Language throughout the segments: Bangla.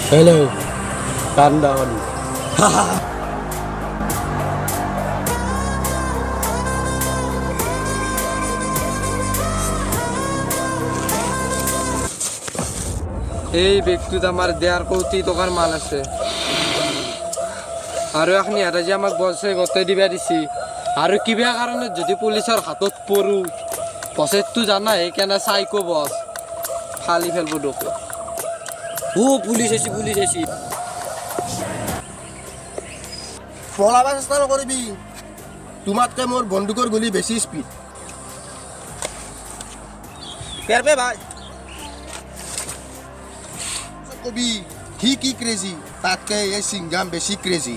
Hello, calm down. এই ব্যক্তিত আমার দেয়ার কৌতি দোকান মাল আছে আর এখন এরা যে আমাক বসে গতে দিবা দিছি আর কিবা কারণে যদি পুলিশের হাতত পড়ু বসে তো জানা এই কেন সাইকো বস ফালি ফেলবো ডোকে পুলিশ এসি পলাবার চেষ্টা নকৰিবি তোমাতকে মোৰ বন্দুকৰ গুলি বেছি স্পীড পেৰপে ভাই কবি হি কি ক্ৰেজি তাতকে এই সিংগাম বেছি ক্ৰেজি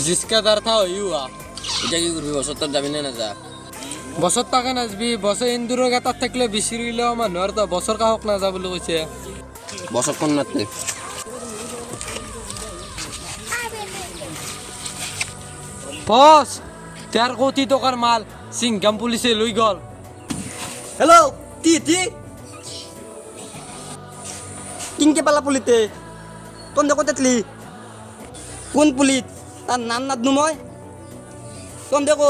जिसका दर था वही हुआ এটা কি করবি বছর তোর যাবি না যা বছর টাকা নাচবি বছর ইন্দুরের গাতার থাকলে বেশি রইলেও মানুষ তো বছর কাহক না যা বলে কইছে বছর কোন নাতে বস তার কৌতি দোকান মাল সিংগাম পুলিশে লই গল হ্যালো তি কিংকে পালা পুলিতে কোন দেখো তেতলি কোন পুলিত তার নাম নাদনু মই কোন দেখো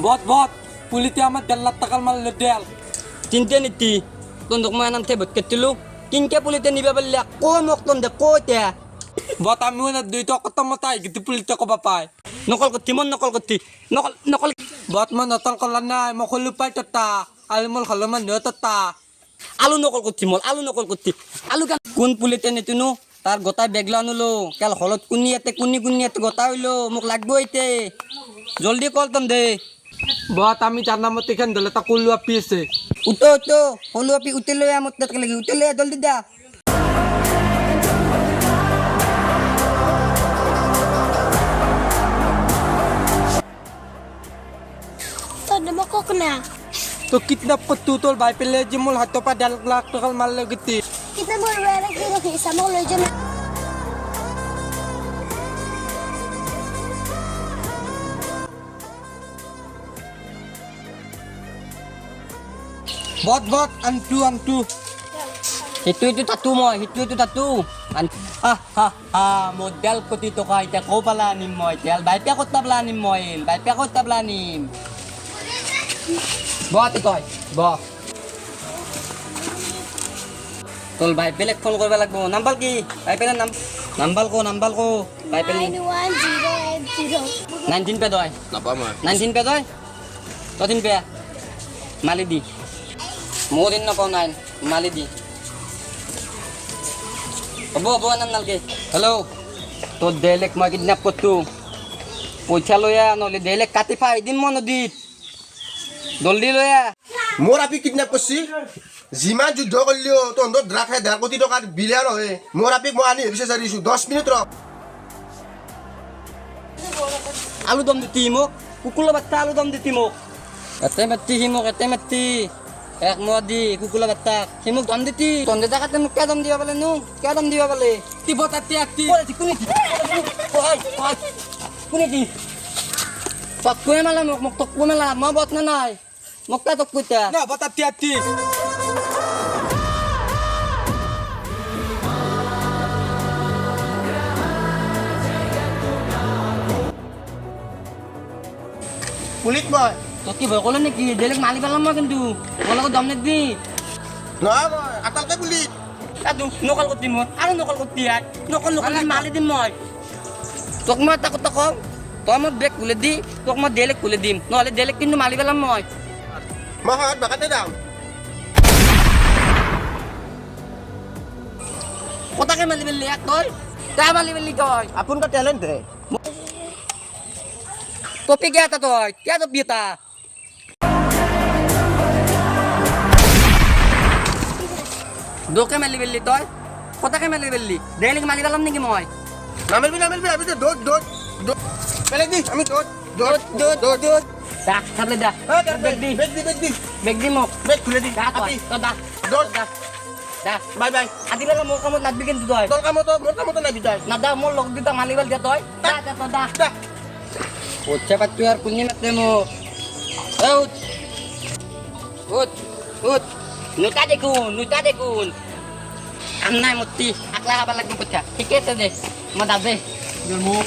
বত পুলিতে আমার 1.5 লাখ টাকার মাল দেয়াল চিন্তা নীতি কোন দেখো মই নাম থে বটকেতিলো কিংকে পুলিতে নিবে বললে কো মোক কোন দেখো তে বত আমিও না দুই তো কত মতাই গিতে পুলিতে কবা পায় নকল করতি মন নকল করতি নকল বত মই নতল করলা নাই মই খলু পাই ততা আলমল খলো মান ততা আলু নকল করতি মল আলু নকল করতি আলু কান কোন পুলিতে নিতুনো তার গোটাই বেগলা আনুলো কাল হলত কুনি এতে গোটা হইলো মোক লাগবো এতে জলদি কল তম দে বত আমি জানা মতে খান দলে তা কলুয়া পিছে উটো হলো আপি উঠলে আমার তাক লাগি উঠলে জলদি দা तो नमक को कना तो कितना पत्तू तोल भाई पहले जिमुल हाथों पर 1.5 लाख टका माल लगती कितना बोल रहा है कि रखी sama lo jana बत unto itu tatu mo itu tatu model ko dito ka ite ko pala ni mo tel bai pe ko tabla ni mo el bai pe ko tabla ni bot koy bo tol bai pelek phone korba lagbo number ki bai pe number ko bai pe 9108 19 pe doy napa mah 19 pe doy to 3 pe mali di mo din na pa 9 mali di Abo anam nalke. Hello. To delek ma kidnap ko tu. Pocha loya no le delek katify din mo no dit. Doldi loya. মোৰ আপি কিডনেপ কৰিছি যিমান যুদ্ধ কৰিলেও তহঁতৰ ড্ৰাগ খাই 1.5 কোটি টকাৰ বিলিয়াৰ হয় মোৰ আপিক মই আনি বিচাৰিছো 10 minute ৰখ Alu dom diti mo. Kukula batta alu dom diti mo. Ate mati. Ek mo di kukula batta. Himok dom diti. Tonde da kate mukya dom diwa bale nu. Kya dom diwa bale. ti bot ati Kone ti kuni ti. Kuni ti. Pak kune malam mok tok kune malam ma bot na nai. Mok ka tok kuta. na bot ati পুলিত মই তো কি ভয় করলো নাকি দেলেক মালি পেলাম না কিন্তু বলো দম নে দি নহয় মই আটালকে পুলিত আদু নকল করতি মই আর নকল করতি আর নকল মালি দিম মই তোক মই তা কথা কম তো মই ব্রেক খুলে দি তোক মই দেলেক খুলে দিম নহলে দেলেক কিন্তু মালি পেলাম মই মই হাত বাকাতে যাম কথাকে মালি বেলি এক তই তা মালি বেলি কয় আপোনাৰ টেলেণ্ট হে topi क्या था तो क्या तो पिता दो के मेली बेली तो कता के मेली बेली डेली माली गलम नहीं कि मोय নামিলবি আমি তো দৌড় পেলে দি আমি দৌড় दा थाले दा बेग दी मो বেগ খুলে দি दा तो दा দৌড় दा বাই বাই आदि बेला मो कामत नाद बिगिन तो তোর কামতো মোর কামতো নাই বিদায় ना दा मो लोग दी तो माली बेल दे तो दा दा দা উঠছে পার তুই আর কোনদিন মারতে মোক উঠ উঠ উঠ নুতা দেখুন কাম নাই মূর্তি আকলা খাবার লাগবে পথা ঠিকে আছে দে মই দাদে মোক